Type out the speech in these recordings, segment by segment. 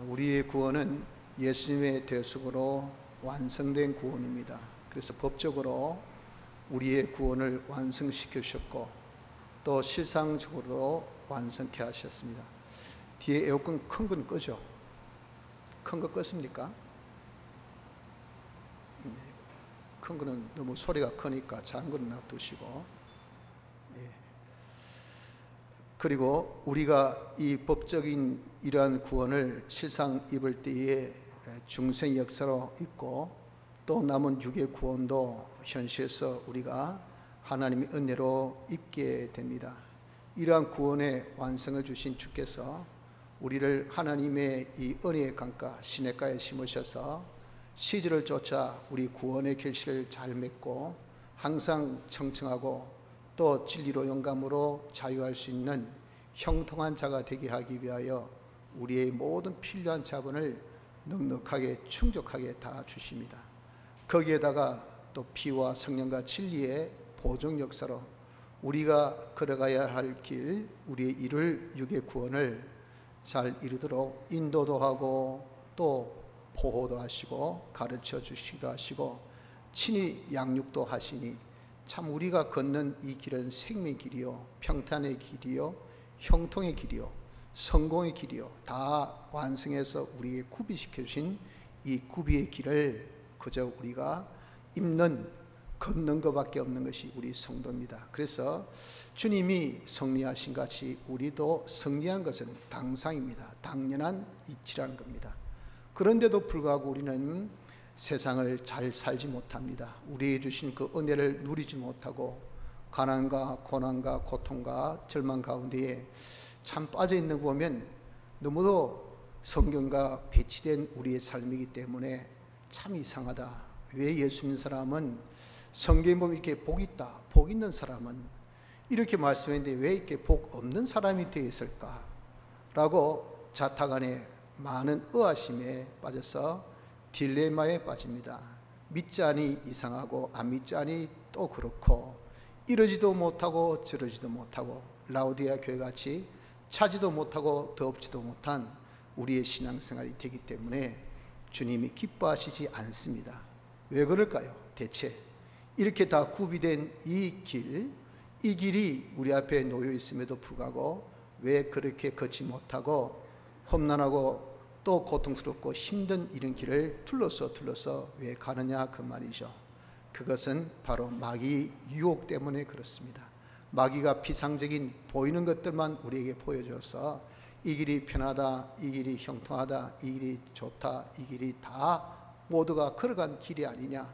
우리의 구원은 예수님의 대속으로 완성된 구원입니다. 그래서 법적으로 우리의 구원을 완성시켜 주셨고 또 실상적으로 완성케 하셨습니다. 뒤에 에어컨 큰 건 끄죠? 큰 거 껐습니까? 네. 큰 거는 너무 소리가 크니까 작은 거는 놔두시고, 그리고 우리가 이 법적인 이러한 구원을 실상 입을 때에 중생의 역사로 입고 또 남은 육의 구원도 현실에서 우리가 하나님의 은혜로 입게 됩니다. 이러한 구원의 완성을 주신 주께서 우리를 하나님의 이 은혜의 강가 시냇가에 심으셔서 시절을 쫓아 우리 구원의 결실을 잘 맺고 항상 청청하고 또 진리로 영감으로 자유할 수 있는 형통한 자가 되게 하기 위하여 우리의 모든 필요한 자본을 넉넉하게 충족하게 다 주십니다. 거기에다가 또 피와 성령과 진리의 보존 역사로 우리가 걸어가야 할 길, 우리의 이룰 육의 구원을 잘 이루도록 인도도 하고 또 보호도 하시고 가르쳐 주시기도 하시고 친히 양육도 하시니 참 우리가 걷는 이 길은 생명의 길이요 평탄의 길이요 형통의 길이요 성공의 길이요 다 완성해서 우리에게 구비시켜 주신 이 구비의 길을 그저 우리가 걷는 것밖에 없는 것이 우리 성도입니다. 그래서 주님이 승리하신 같이 우리도 승리하는 것은 당상입니다. 당연한 이치라는 겁니다. 그런데도 불구하고 우리는 세상을 잘 살지 못합니다. 우리에게 주신 그 은혜를 누리지 못하고 가난과 고난과 고통과 절망 가운데에 참 빠져 있는 거 보면 너무도 성경과 배치된 우리의 삶이기 때문에 참 이상하다. 왜 예수 믿는 사람은 성경에 보면 이렇게 복 있다, 복 있는 사람은 이렇게 말씀했는데 왜 이렇게 복 없는 사람이 되어 있을까? 라고 자타간에 많은 의아심에 빠져서 딜레마에 빠집니다. 믿자니 이상하고 안 믿자니 또 그렇고 이러지도 못하고 저러지도 못하고 라오디아 교회같이 차지도 못하고 덥지도 못한 우리의 신앙생활이 되기 때문에 주님이 기뻐하시지 않습니다. 왜 그럴까요? 대체 이렇게 다 구비된 이 길이 우리 앞에 놓여 있음에도 불구하고 왜 그렇게 걷지 못하고 험난하고 또 고통스럽고 힘든 이런 길을 둘러서 왜 가느냐 그 말이죠. 그것은 바로 마귀 유혹 때문에 그렇습니다. 마귀가 피상적인 보이는 것들만 우리에게 보여줘서 이 길이 편하다, 이 길이 형통하다, 이 길이 좋다, 이 길이 다 모두가 걸어간 길이 아니냐.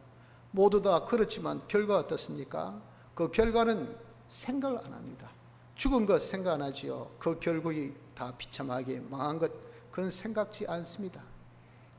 모두 다 그렇지만 결과가 어떻습니까? 그 결과는 생각을 안 합니다. 죽은 것 생각 안 하지요. 그 결국이 다 비참하게 망한 것 그건 생각지 않습니다.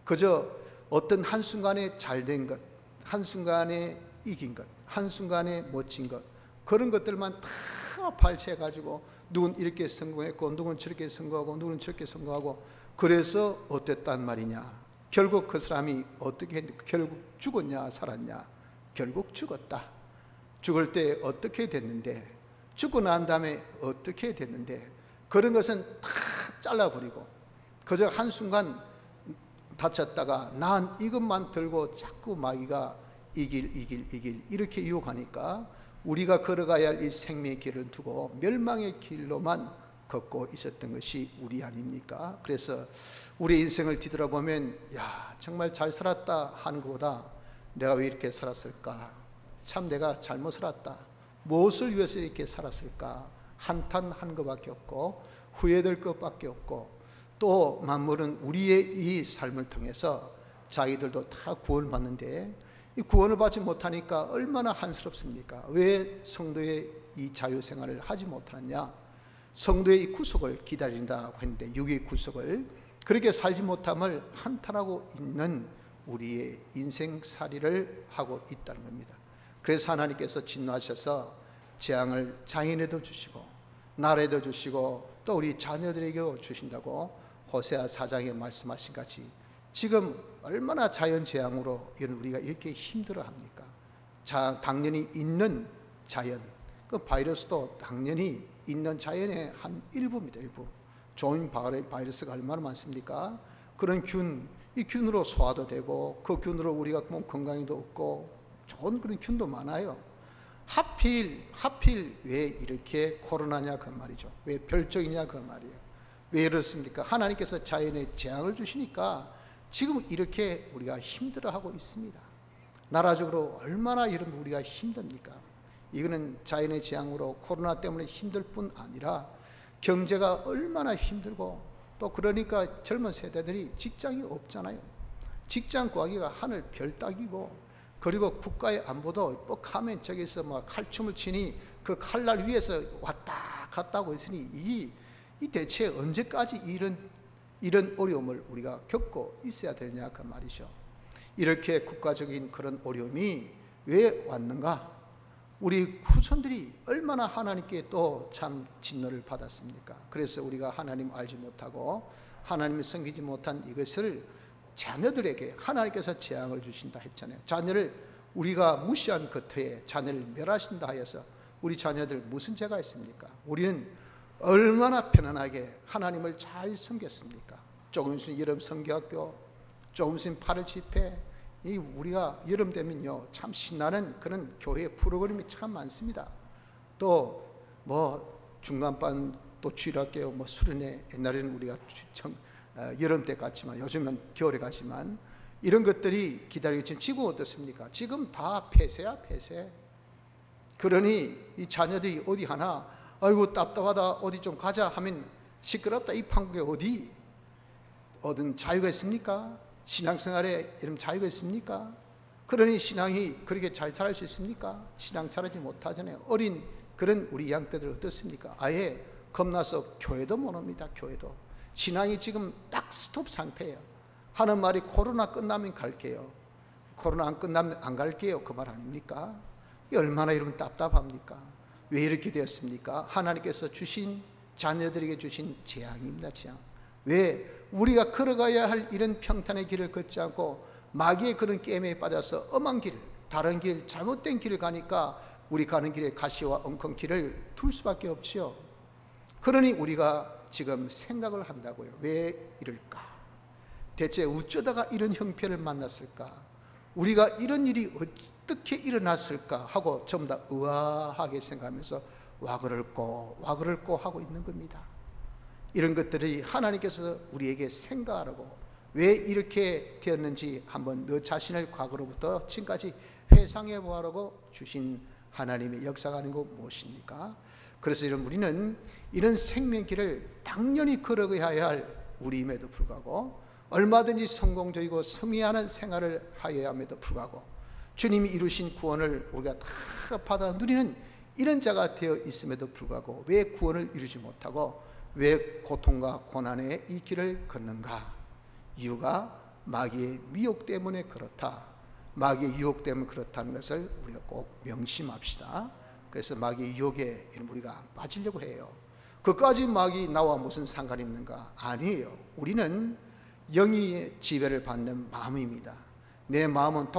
그저 어떤 한순간에 잘된 것, 한순간에 이긴 것, 한순간에 멋진 것 그런 것들만 다 발췌해가지고 누군 이렇게 성공했고 누군 저렇게 성공하고 누군 저렇게 성공하고 그래서 어땠단 말이냐. 결국 그 사람이 어떻게 했는데 결국 죽었냐 살았냐. 결국 죽었다. 죽을 때 어떻게 됐는데 죽고 난 다음에 어떻게 됐는데 그런 것은 다 잘라버리고 그저 한순간 다쳤다가 난 이것만 들고 자꾸 마귀가 이 길 이렇게 유혹하니까 우리가 걸어가야 할 이 생명의 길을 두고 멸망의 길로만 걷고 있었던 것이 우리 아닙니까? 그래서 우리 인생을 뒤돌아보면 야 정말 잘 살았다 하는 것보다 내가 왜 이렇게 살았을까? 참 내가 잘못 살았다. 무엇을 위해서 이렇게 살았을까? 한탄한 것밖에 없고 후회될 것밖에 없고 또 만물은 우리의 이 삶을 통해서 자기들도 다 구원을 받는데 이 구원을 받지 못하니까 얼마나 한스럽습니까? 왜 성도의 이 자유생활을 하지 못하느냐? 성도의 이 구속을 기다린다고 했는데 육의 구속을 그렇게 살지 못함을 한탄하고 있는 우리의 인생살이를 하고 있다는 겁니다. 그래서 하나님께서 진노하셔서 재앙을 장인에도 주시고 나라에도 주시고 또 우리 자녀들에게도 주신다고 호세아 4장에 말씀하신 같이 지금 얼마나 자연재앙으로 우리가 이렇게 힘들어합니까? 당연히 있는 자연, 그 바이러스도 당연히 있는 자연의 한 일부입니다. 일부. 좋은 바이러스가 얼마나 많습니까? 그런 균, 이 균으로 소화도 되고 그 균으로 우리가 몸 건강에도 없고 좋은 그런 균도 많아요. 하필 왜 이렇게 코로나냐 그 말이죠. 왜 별종이냐 그 말이에요. 왜 이렇습니까? 하나님께서 자연에 재앙을 주시니까 지금 이렇게 우리가 힘들어하고 있습니다. 나라적으로 얼마나 여러분 우리가 힘듭니까? 이거는 자연의 재앙으로 코로나 때문에 힘들 뿐 아니라 경제가 얼마나 힘들고, 또 그러니까 젊은 세대들이 직장이 없잖아요. 직장 구하기가 하늘 별 따기고, 그리고 국가의 안보도 뻑하면 저기서 막 칼춤을 치니 그 칼날 위에서 왔다 갔다 하고 있으니 이 대체 언제까지 이런 어려움을 우리가 겪고 있어야 되냐 그 말이죠. 이렇게 국가적인 그런 어려움이 왜 왔는가? 우리 후손들이 얼마나 하나님께 또 참 진노를 받았습니까? 그래서 우리가 하나님 알지 못하고 하나님을 섬기지 못한 이것을 자녀들에게 하나님께서 재앙을 주신다 했잖아요. 자녀를 우리가 무시한 끝에 자녀를 멸하신다 하여서 우리 자녀들 무슨 죄가 있습니까? 우리는 얼마나 편안하게 하나님을 잘 섬겼습니까? 조금 있으면 여름 성교학교, 조금 있으면 8월 집회, 우리가 여름 되면요 참 신나는 그런 교회 프로그램이 참 많습니다. 또 뭐 중간반 또 주일학교 뭐 수련회, 옛날에는 우리가 여름 때 갔지만 요즘은 겨울에 가지만 이런 것들이 기다리고 지금 어떻습니까? 지금 다 폐쇄야 폐쇄. 그러니 이 자녀들이 어디 하나 아이고 답답하다 어디 좀 가자 하면 시끄럽다. 이 판국에 어떤 자유가 있습니까? 신앙생활에 이런 자유가 있습니까? 그러니 신앙이 그렇게 잘 자랄 수 있습니까? 신앙 자라지 못하잖아요. 어린 그런 우리 양떼들 어떻습니까? 아예 겁나서 교회도 못 옵니다. 교회도. 신앙이 지금 딱 스톱 상태예요. 하는 말이 코로나 끝나면 갈게요. 코로나 안 끝나면 안 갈게요. 그 말 아닙니까? 얼마나 여러분 답답합니까? 왜 이렇게 되었습니까? 하나님께서 주신 자녀들에게 주신 재앙입니다. 재앙. 왜 우리가 걸어가야 할 이런 평탄의 길을 걷지 않고 마귀의 그런 게임에 빠져서 엄한 길, 다른 길, 잘못된 길을 가니까 우리 가는 길에 가시와 엉겅퀴를 둘 수밖에 없지요. 그러니 우리가 지금 생각을 한다고요. 왜 이럴까? 대체 어쩌다가 이런 형편을 만났을까? 우리가 이런 일이 어떻게 일어났을까? 하고 전부 다 의아하게 생각하면서 와 그럴꼬 하고 있는 겁니다. 이런 것들이 하나님께서 우리에게 생각하라고, 왜 이렇게 되었는지 한번 너 자신을 과거로부터 지금까지 회상해 보라고 주신 하나님의 역사가 아닌 것 무엇입니까? 그래서 우리는 이런 생명길을 당연히 걸어가야 할 우리임에도 불구하고 얼마든지 성공적이고 성의하는 생활을 하여야 함에도 불구하고 주님이 이루신 구원을 우리가 다 받아 누리는 이런 자가 되어 있음에도 불구하고 왜 구원을 이루지 못하고 왜 고통과 고난의 이 길을 걷는가? 이유가 마귀의 미혹 때문에 그렇다. 마귀의 유혹 때문에 그렇다는 것을 우리가 꼭 명심합시다. 그래서 마귀의 유혹에 우리가 안 빠지려고 해요. 그까지 마귀 나와 무슨 상관이 있는가? 아니에요. 우리는 영의 지배를 받는 마음입니다. 내 마음은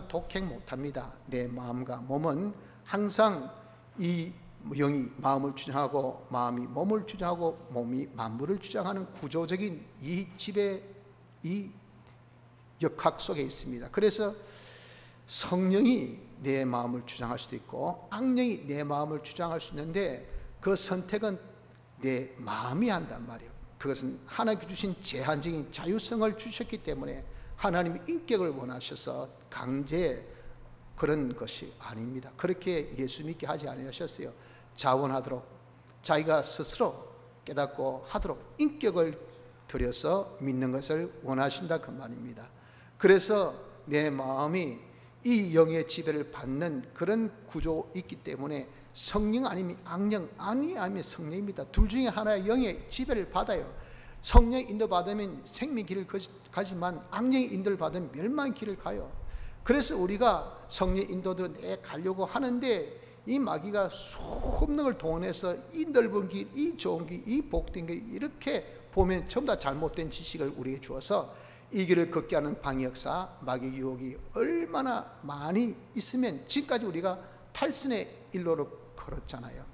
독행 못합니다. 내 마음과 몸은 항상 이 영이 마음을 주장하고 마음이 몸을 주장하고 몸이 만물을 주장하는 구조적인 이 지배, 이 역학 속에 있습니다. 그래서 성령이 내 마음을 주장할 수도 있고 악령이 내 마음을 주장할 수 있는데 그 선택은 내 마음이 한단 말이에요. 그것은 하나님께 주신 제한적인 자유성을 주셨기 때문에 하나님이 인격을 원하셔서 강제 그런 것이 아닙니다. 그렇게 예수 믿게 하지 않으셨어요. 자원하도록 자기가 스스로 깨닫고 하도록 인격을 들여서 믿는 것을 원하신다 그 말입니다. 그래서 내 마음이 이 영의 지배를 받는 그런 구조 있기 때문에 성령 아니면 악령, 악이 아니면 성령입니다. 둘 중에 하나의 영의 지배를 받아요. 성령의 인도 받으면 생명 길을 가지만 악령의 인도를 받으면 멸망의 길을 가요. 그래서 우리가 성령 인도대로 내 가려고 하는데 이 마귀가 수없는 동원해서 이 넓은 길, 이 좋은 길, 이 복된 길 이렇게 보면 전부 다 잘못된 지식을 우리에게 주어서 이 길을 걷게 하는 방역사, 마귀의 유혹이 얼마나 많이 있으면 지금까지 우리가 탈선의 일로로 걸었잖아요.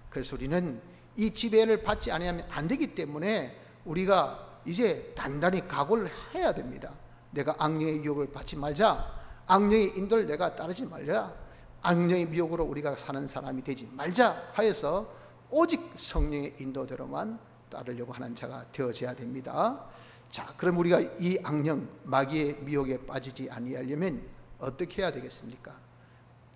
그래서 우리는 이 지배를 받지 않으면 안 되기 때문에 우리가 이제 단단히 각오를 해야 됩니다. 내가 악령의 유혹을 받지 말자. 악령의 인도를 내가 따르지 말자. 악령의 미혹으로 우리가 사는 사람이 되지 말자 하여서 오직 성령의 인도대로만 따르려고 하는 자가 되어져야 됩니다. 자, 그럼 우리가 이 악령, 마귀의 미혹에 빠지지 아니하려면 어떻게 해야 되겠습니까?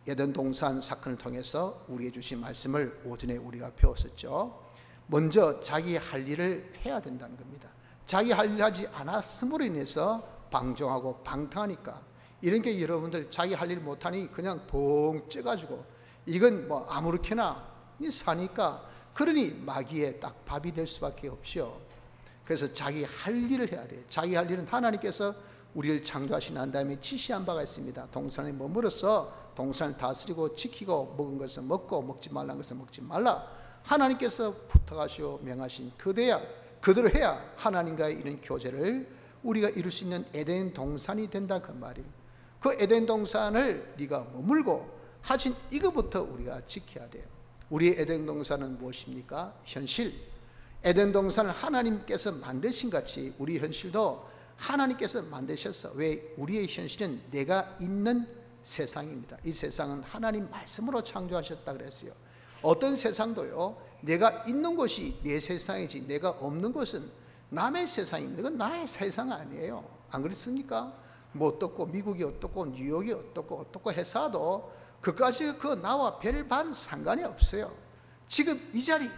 에덴 동산 사건을 통해서 우리에게 주신 말씀을 오전에 우리가 배웠었죠. 먼저 자기 할 일을 해야 된다는 겁니다. 자기 할 일 하지 않았음으로 인해서 방종하고 방탕하니까, 이런 게 여러분들 자기 할 일 못하니 그냥 벙 쪄가지고 이건 뭐 아무렇게나 사니까, 그러니 마귀의 딱 밥이 될 수밖에 없죠. 그래서 자기 할 일을 해야 돼요. 자기 할 일은 하나님께서 우리를 창조하신 한 다음에 지시한 바가 있습니다. 동산에 머물러서 동산을 다스리고 지키고, 먹은 것을 먹고 먹지 말라는 것을 먹지 말라. 하나님께서 부탁하시오 명하신 그대로 해야 하나님과의 이런 교제를 우리가 이룰 수 있는 에덴 동산이 된다, 그 말이에요. 그 에덴 동산을 네가 머물고 하신 이거부터 우리가 지켜야 돼요. 우리의 에덴 동산은 무엇입니까? 현실. 에덴 동산을 하나님께서 만드신 같이 우리 현실도 하나님께서 만드셨어. 왜? 우리의 현실은 내가 있는 세상입니다. 이 세상은 하나님 말씀으로 창조하셨다 그랬어요. 어떤 세상도요, 내가 있는 곳이 내 세상이지 내가 없는 곳은 남의 세상입니다. 이건 나의 세상 아니에요. 안 그렇습니까? 뭐 어떻고 미국이 어떻고 뉴욕이 어떻고 회사도 그까지 그 나와 별반 상관이 없어요. 지금 이 자리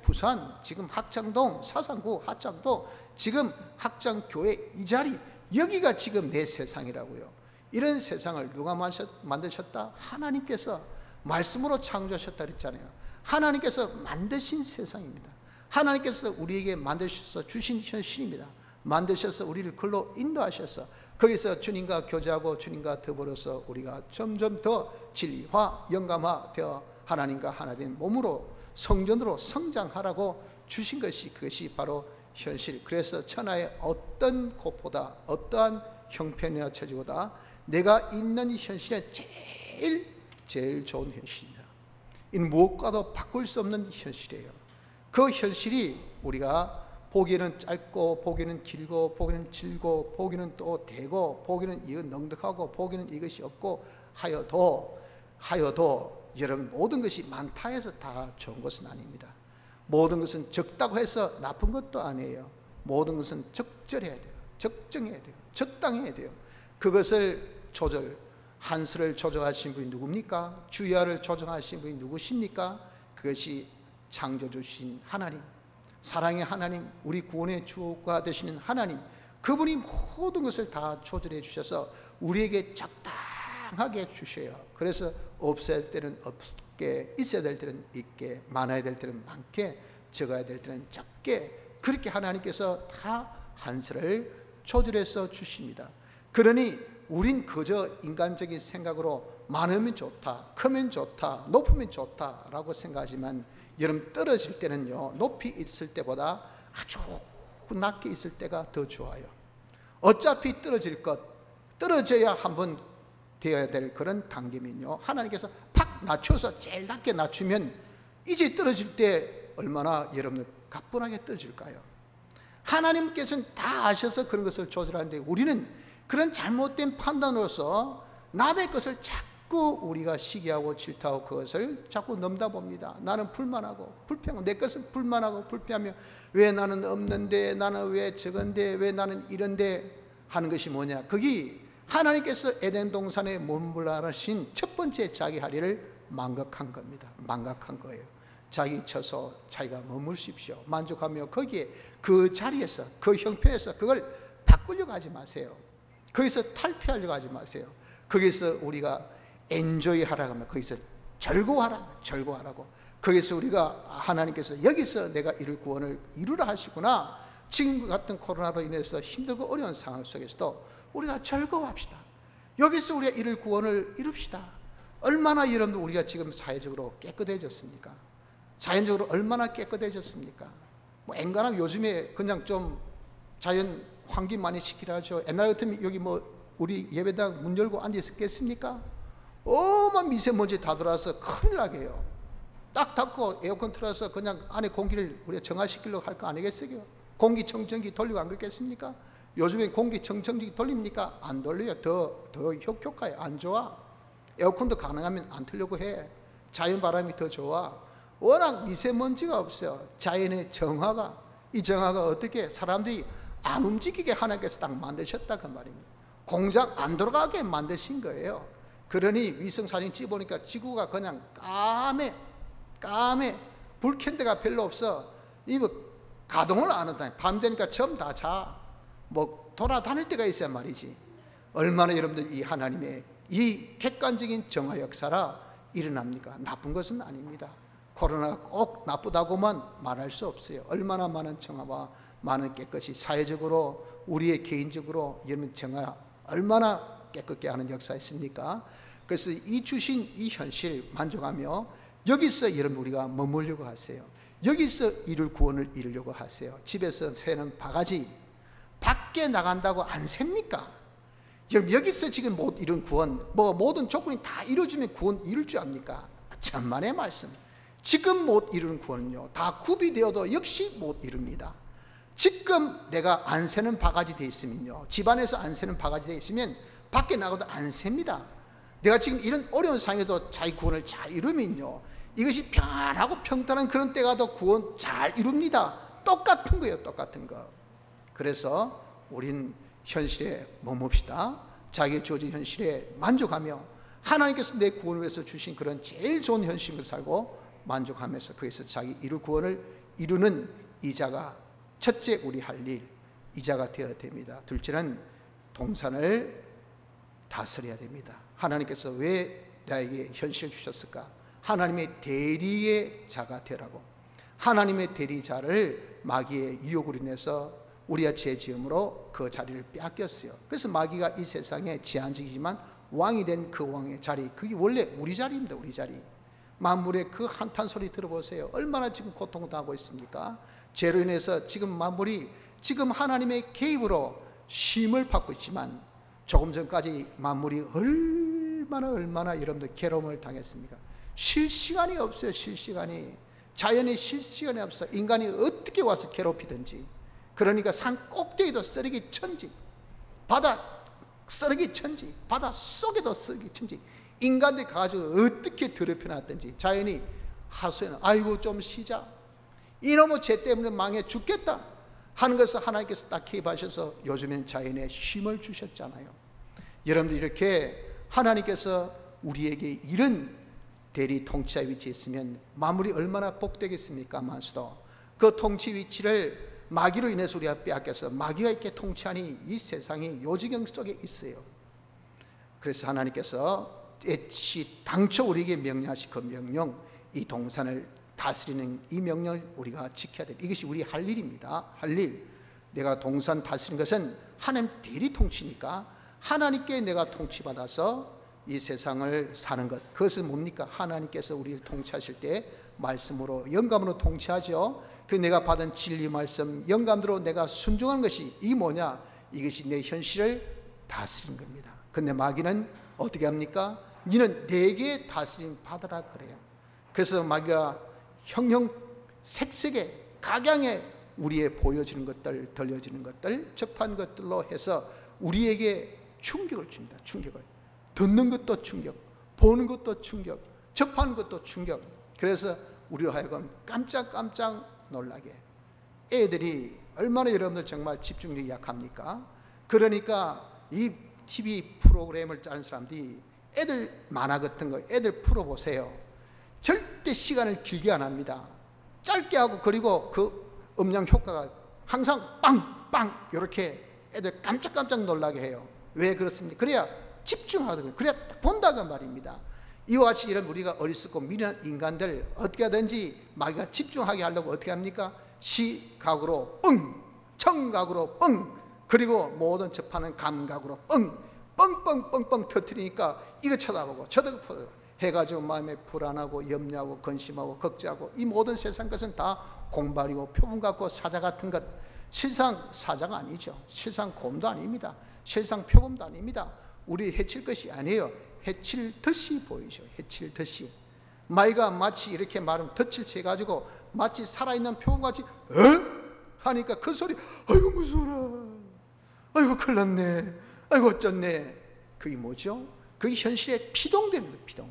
부산, 지금 학장동 사상구 학장동, 지금 학장교회 이 자리, 여기가 지금 내 세상이라고요. 이런 세상을 누가 만드셨다? 하나님께서 말씀으로 창조하셨다 그랬잖아요. 하나님께서 만드신 세상입니다. 하나님께서 우리에게 만드셔서 주신 현실입니다. 만드셔서 우리를 글로 인도하셔서 거기서 주님과 교제하고 주님과 더불어서 우리가 점점 더 진리화, 영감화 되어 하나님과 하나 된 몸으로 성전으로 성장하라고 주신 것이, 그것이 바로 현실. 그래서 천하의 어떤 곳보다, 어떠한 형편이나 처지보다 내가 있는 이 현실은 제일 좋은 현실입니다. 이는 무엇과도 바꿀 수 없는 현실이에요. 그 현실이 우리가 보기에는 짧고, 보기에는 길고, 보기에는 질고, 보기에는 또 대고, 보기에는 이건 넉넉하고, 보기에는 이것이 없고 하여도 여러분, 모든 것이 많다 해서 다 좋은 것은 아닙니다. 모든 것은 적다고 해서 나쁜 것도 아니에요. 모든 것은 적절해야 돼요. 적정해야 돼요. 적당해야 돼요. 그것을 한수를 조정하신 분이 누굽니까? 주야를 조정하신 분이 누구십니까? 그것이 창조주신 하나님, 사랑의 하나님, 우리 구원의 주가 되시는 하나님, 그분이 모든 것을 다 조절해 주셔서 우리에게 적당하게 주셔요. 그래서 없어야 될 때는 없게, 있어야 될 때는 있게, 많아야 될 때는 많게, 적어야 될 때는 적게, 그렇게 하나님께서 다 한수를 조절해서 주십니다. 그러니 우린 그저 인간적인 생각으로 많으면 좋다, 크면 좋다, 높으면 좋다라고 생각하지만, 여러분 떨어질 때는요, 높이 있을 때보다 아주 낮게 있을 때가 더 좋아요. 어차피 떨어져야 한번 되어야 될 그런 단계면요, 하나님께서 팍 낮춰서 제일 낮게 낮추면 이제 떨어질 때 얼마나 여러분들 가뿐하게 떨어질까요? 하나님께서는 다 아셔서 그런 것을 조절하는데, 우리는 그런 잘못된 판단으로서 남의 것을 자꾸 우리가 시기하고 질투하고 그것을 자꾸 넘다봅니다. 나는 불만하고 불평하고, 내 것은 불만하고 불평하며, 왜 나는 없는데, 나는 왜 적은데, 왜 나는 이런데 하는 것이 뭐냐? 그게 하나님께서 에덴 동산에 머물러하신 첫 번째 자기 할 일을 망각한 겁니다. 망각한 거예요. 자기 처소 자기가 머물십시오. 만족하며 거기에 그 자리에서, 그 형편에서 그걸 바꾸려고 하지 마세요. 거기서 탈피하려고 하지 마세요. 거기서 우리가 엔조이 하라고 하면 거기서 즐거워하라고. 거기서 우리가 하나님께서 여기서 내가 이룰 구원을 이루라 하시구나. 지금 같은 코로나로 인해서 힘들고 어려운 상황 속에서도 우리가 즐거워합시다. 여기서 우리가 이룰 구원을 이룹시다. 얼마나 여러분들 우리가 지금 사회적으로 깨끗해졌습니까? 자연적으로 얼마나 깨끗해졌습니까? 뭐 엔간하면 요즘에 그냥 좀 자연 환기 많이 시키라 하죠. 옛날 같으면 여기 뭐 우리 예배당 문 열고 앉아 있었겠습니까? 어마어마한 미세먼지 다 들어와서 큰일 나게 해요. 딱 닫고 에어컨 틀어서 그냥 안에 공기를 우리가 정화시키려고 할 거 아니겠어요? 공기청정기 돌리고 안 그렇겠습니까? 요즘에 공기청정기 돌립니까? 안 돌려요. 더 효과에 안 좋아. 에어컨도 가능하면 안 틀려고 해. 자연바람이 더 좋아. 워낙 미세먼지가 없어요. 자연의 정화가, 이 정화가 어떻게 사람들이 안 움직이게 하나님께서 딱 만드셨다 그 말입니다. 공장 안 돌아가게 만드신 거예요. 그러니 위성사진 찍어보니까 지구가 그냥 까매. 불 켠 데가 별로 없어. 이거 가동을 안 한다. 밤 되니까 전부 다 자. 뭐 돌아다닐 때가 있어야 말이지. 얼마나 여러분들 이 하나님의 이 객관적인 정화 역사라 일어납니까? 나쁜 것은 아닙니다. 코로나가 꼭 나쁘다고만 말할 수 없어요. 얼마나 많은 정화와 많은 깨끗이 사회적으로 우리의 개인적으로 여러분 정화 얼마나 깨끗게 하는 역사 있습니까? 그래서 이 주신 이 현실 만족하며 여기서 여러분 우리가 머물려고 하세요. 여기서 이룰 구원을 이루려고 하세요. 집에서 새는 바가지 밖에 나간다고 안 셉니까? 여러분 여기서 지금 못 이룬 구원, 뭐 모든 조건이 다 이루어지면 구원 이룰 줄 압니까? 천만의 말씀. 지금 못 이루는 구원은요 다 구비되어도 역시 못 이룹니다. 지금 내가 안 새는 바가지 돼 있으면요, 집안에서 안 새는 바가지 돼 있으면 밖에 나가도 안 셉니다. 내가 지금 이런 어려운 상황에도 자기 구원을 잘 이루면요, 이것이 평안하고 평탄한 그런 때가 더 구원 잘 이룹니다. 똑같은 거예요, 똑같은 거. 그래서 우린 현실에 머뭅시다. 자기의 주어진 현실에 만족하며 하나님께서 내 구원을 위해서 주신 그런 제일 좋은 현실을 살고 만족하면서 거기서 자기 이룰 구원을 이루는 이자가 첫째 우리 할 일, 이자가 되어야 됩니다. 둘째는 동산을 다스려야 됩니다. 하나님께서 왜 나에게 현실을 주셨을까? 하나님의 대리의 자가 되라고. 하나님의 대리자를 마귀의 유혹으로 인해서 우리가 죄지음으로 그 자리를 빼앗겼어요. 그래서 마귀가 이 세상에 제한적이지만 왕이 된 그 왕의 자리, 그게 원래 우리 자리입니다. 우리 자리. 만물의 그 한탄 소리 들어보세요. 얼마나 지금 고통당하고 있습니까? 죄로 인해서 지금 만물이 지금 하나님의 개입으로 쉼을 받고 있지만 조금 전까지 만물이 얼마나 여러분들 괴로움을 당했습니까? 쉴 시간이 없어요. 쉴 시간이. 자연에 쉴 시간이 없어. 인간이 어떻게 와서 괴롭히든지. 그러니까 산 꼭대기도 쓰레기 천지, 바다 쓰레기 천지, 바다 속에도 쓰레기 천지. 인간들 가가지고 어떻게 더럽혀놨든지 자연이 하소연, 아이고 좀 쉬자, 이놈의 죄 때문에 망해 죽겠다 하는 것을 하나님께서 딱 개입하셔서 요즘엔 자연에 쉼을 주셨잖아요. 여러분들 이렇게 하나님께서 우리에게 이런 대리 통치자 위치에 있으면 만물이 얼마나 복되겠습니까? 만수도 그 통치 위치를 마귀로 인해서 우리가 빼앗겨서 마귀가 이렇게 통치하니 이 세상이 요지경 속에 있어요. 그래서 하나님께서 당초 우리에게 명령하신 그 명령, 이 동산을 다스리는 이 명령을 우리가 지켜야 됩니다. 이것이 우리 할 일입니다. 할 일. 내가 동산 다스리는 것은 하나님 대리 통치니까 하나님께 내가 통치받아서 이 세상을 사는 것. 그것은 뭡니까? 하나님께서 우리를 통치하실 때 말씀으로 영감으로 통치하죠. 그 내가 받은 진리 말씀 영감대로 내가 순종하는 것이 이 뭐냐? 이것이 내 현실을 다스리는 겁니다. 근데 마귀는 어떻게 합니까? 너는 내게 다스림 받으라 그래요. 그래서 마귀가 형형색색의 각양의 우리의 보여지는 것들, 들려지는 것들, 접한 것들로 해서 우리에게 충격을 줍니다. 충격을. 듣는 것도 충격, 보는 것도 충격, 접하는 것도 충격. 그래서 우리로 하여금 깜짝 놀라게. 애들이 얼마나 여러분들 정말 집중력이 약합니까? 그러니까 이 TV 프로그램을 짜는 사람들이 애들 만화 같은 거 애들 풀어보세요. 절대 시간을 길게 안 합니다. 짧게 하고, 그리고 그 음량 효과가 항상 빵빵 이렇게 애들 깜짝 놀라게 해요. 왜 그렇습니까? 그래야 집중하거든요. 그래야 본다고 말입니다. 이와 같이 이런 우리가 어리석고 미련한 인간들 어떻게 하든지 마귀가 집중하게 하려고 어떻게 합니까? 시각으로 뻥, 청각으로 뻥, 그리고 모든 접하는 감각으로 뻥뻥뻥뻥 터뜨리니까 이거 쳐다보고 저거 해가지고 마음에 불안하고 염려하고 근심하고 걱정하고, 이 모든 세상 것은 다 공발이고 표본 같고 사자 같은 것. 실상 사자가 아니죠. 실상 곰도 아닙니다. 실상 표범도 아닙니다. 우리를 해칠 것이 아니에요. 해칠 듯이 보이죠. 해칠 듯이. 마귀가 마치 이렇게 말하면 덫을 쳐가지고 마치 살아있는 표범같이 하니까 그 소리, 아이고 무서워라, 아이고 큰일 났네, 아이고 어쩌네. 그게 뭐죠? 그게 현실에 피동되는 거예요. 피동.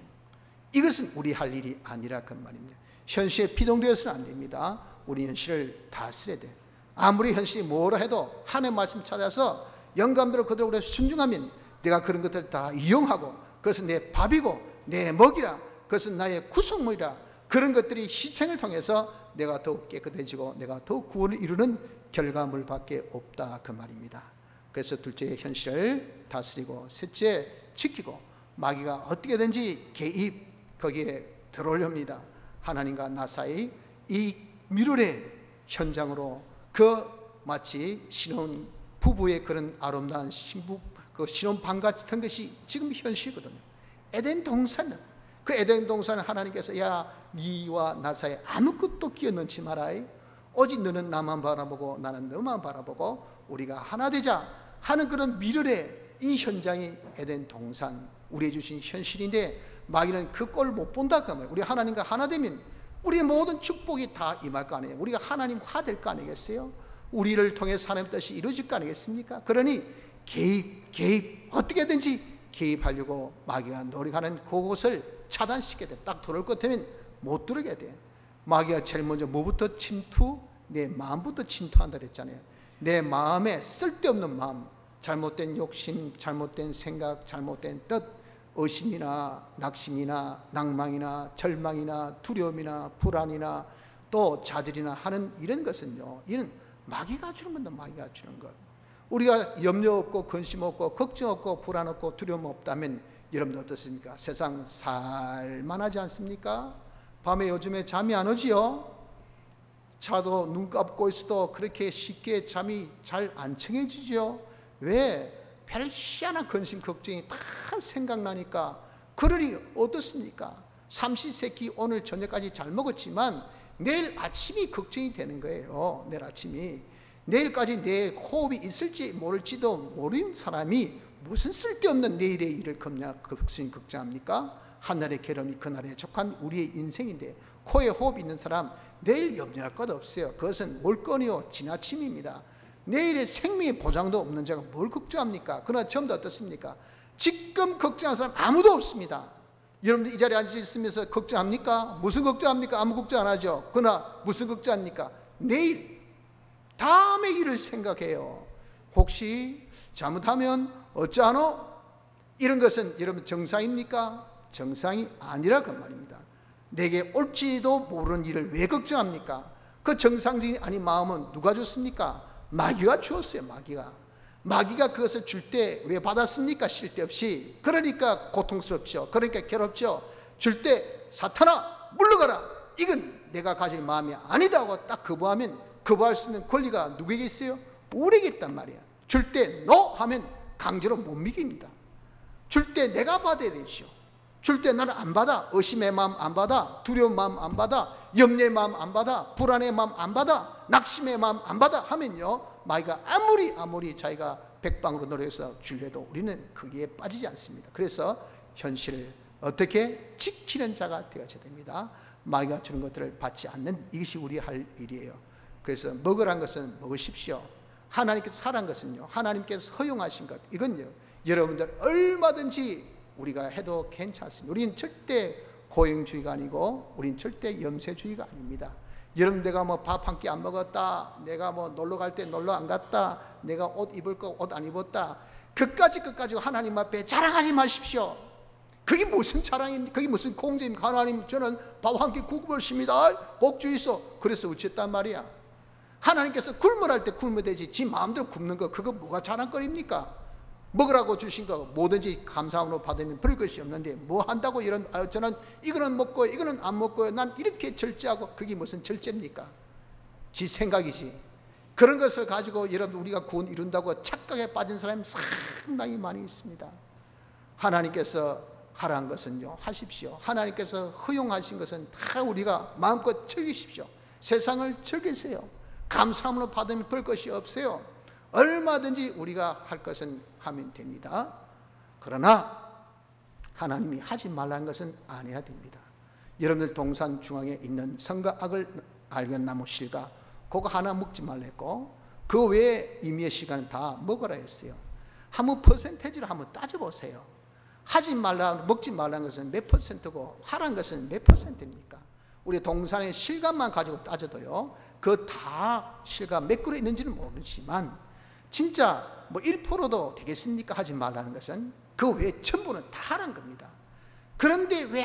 이것은 우리 할 일이 아니라 그 말입니다. 현실에 피동되어서는 안 됩니다. 우리 현실을 다스려야 돼. 아무리 현실이 뭐라 해도 하나님의 말씀 찾아서 영감대로 그대로 순종하면 내가 그런 것들을 다 이용하고, 그것은 내 밥이고 내 먹이라, 그것은 나의 구속물이라, 그런 것들이 희생을 통해서 내가 더욱 깨끗해지고 내가 더욱 구원을 이루는 결과물밖에 없다 그 말입니다. 그래서 둘째, 현실을 다스리고, 셋째, 지키고, 마귀가 어떻게든지 개입, 거기에 들어오렵니다. 하나님과 나 사이 이 밀월의 현장으로 그 마치 신혼 부부의 그런 아름다운 신부, 그 신혼방 같은 것이 지금 현실이거든요. 에덴 동산, 그 에덴 동산은 하나님께서 야, 네와 나 사이에 아무것도 끼어 넣지 마라, 오직 너는 나만 바라보고 나는 너만 바라보고 우리가 하나 되자 하는 그런 밀월의 이 현장이 에덴 동산, 우리의 주신 현실인데, 마귀는 그 꼴을 못 본다 그 말이에요. 우리 하나님과 하나 되면 우리의 모든 축복이 다 임할 거 아니에요. 우리가 하나님화 될 거 아니겠어요? 우리를 통해서 하나님 뜻이 이루어질 거 아니겠습니까? 그러니 개입 어떻게든지 개입하려고 마귀가 노력하는 그곳을 차단시켜야 돼. 딱 들어올 것 같으면 못 들어게 돼. 마귀가 제일 먼저 뭐부터 침투? 내 마음부터 침투한다 그랬잖아요. 내 마음에 쓸데없는 마음, 잘못된 욕심, 잘못된 생각, 잘못된 뜻, 의심이나 낙심이나 낭망이나 절망이나 두려움이나 불안이나 또 자질이나 하는 이런 것은요, 이는 마귀가 주는 겁니다. 마귀가 주는 것. 우리가 염려 없고 근심 없고 걱정 없고 불안 없고 두려움 없다면 여러분들 어떻습니까? 세상 살만하지 않습니까? 밤에 요즘에 잠이 안 오지요? 자도 눈 감고 있어도 그렇게 쉽게 잠이 잘 안 청해지죠? 왜? 별 희한한 근심 걱정이 다 생각나니까. 그러니 어떻습니까? 삼시세끼 오늘 저녁까지 잘 먹었지만 내일 아침이 걱정이 되는 거예요. 내일 아침이. 내일까지 내 호흡이 있을지 모를지도 모르는 사람이 무슨 쓸데없는 내일의 일을 걱정합니까? 한날의 괴로움이 그날에 족한 우리의 인생인데, 코에 호흡 있는 사람 내일 염려할 것 없어요. 그것은 몰거니요 지나침입니다. 내일의 생명의 보장도 없는 자가 뭘 걱정합니까? 그러나 전부 어떻습니까? 지금 걱정하는 사람 아무도 없습니다. 여러분들 이 자리에 앉아 있으면서 걱정합니까? 무슨 걱정합니까? 아무 걱정 안 하죠. 그러나 무슨 걱정합니까? 내일, 다음의 일을 생각해요. 혹시 잘못하면 어쩌노? 이런 것은 여러분 정상입니까? 정상이 아니라 그 말입니다. 내게 올지도 모르는 일을 왜 걱정합니까? 그 정상적인 아닌 마음은 누가 줬습니까? 마귀가 주었어요. 마귀가 그것을 줄 때 왜 받았습니까? 쓸데없이. 그러니까 고통스럽죠. 그러니까 괴롭죠. 줄 때 사탄아 물러가라, 이건 내가 가질 마음이 아니다 하고 딱 거부하면 거부할 수 있는 권리가 누구에게 있어요? 우리에게 있단 말이야. 줄 때 no 하면 강제로 못 믿깁니다. 줄 때 내가 받아야 되죠. 줄 때 나는 안 받아. 의심의 마음 안 받아. 두려운 마음 안 받아. 염려의 마음 안 받아. 불안의 마음 안 받아. 낙심의 마음 안 받아 하면요, 마귀가 아무리 자기가 백방으로 노력해서 주려도 우리는 거기에 빠지지 않습니다. 그래서 현실을 어떻게 지키는 자가 되어야 됩니다. 마귀가 주는 것들을 받지 않는, 이것이 우리 할 일이에요. 그래서 먹으란 것은 먹으십시오. 하나님께서 하란 것은요, 하나님께서 허용하신 것, 이건요 여러분들 얼마든지 우리가 해도 괜찮습니다. 우리는 절대 고행주의가 아니고 우리는 절대 염세주의가 아닙니다. 여러분, 내가 뭐 밥 한 끼 안 먹었다, 내가 뭐 놀러 갈 때 놀러 안 갔다, 내가 옷 입을 거 옷 안 입었다, 그까지 하나님 앞에 자랑하지 마십시오. 그게 무슨 자랑입니까? 그게 무슨 공제입니까? 하나님, 저는 밥 한 끼 굶었습니다, 복주 있어. 그래서 어쨌단 말이야. 하나님께서 굶으랄 때 굶어야 되지, 지 마음대로 굶는 거 그거 뭐가 자랑거리입니까? 먹으라고 주신 거 뭐든지 감사함으로 받으면 별 것이 없는데 뭐 한다고 이런, 저는 이거는 먹고 이거는 안 먹고 난 이렇게 절제하고, 그게 무슨 절제입니까? 지 생각이지. 그런 것을 가지고 여러분 우리가 구원 이룬다고 착각에 빠진 사람이 상당히 많이 있습니다. 하나님께서 하라는 것은요 하십시오. 하나님께서 허용하신 것은 다 우리가 마음껏 즐기십시오. 세상을 즐기세요. 감사함으로 받으면 별 것이 없어요. 얼마든지 우리가 할 것은 하면 됩니다. 그러나 하나님이 하지 말라는 것은 안 해야 됩니다. 여러분들 동산 중앙에 있는 선과 악을 알게 나무 실과 그거 하나 먹지 말라 했고, 그 외에 임의의 시간은 다 먹으라 했어요. 한번 퍼센테이지로 한번 따져보세요. 하지 말라, 먹지 말라는 것은 몇 퍼센트고 하라는 것은 몇 퍼센트입니까? 우리 동산의 실감만 가지고 따져도요, 그 다 실감 몇 그루 있는지는 모르지만 진짜 뭐 1%도 되겠습니까? 하지 말라는 것은 그 외에 전부는 다 하라는 겁니다. 그런데 왜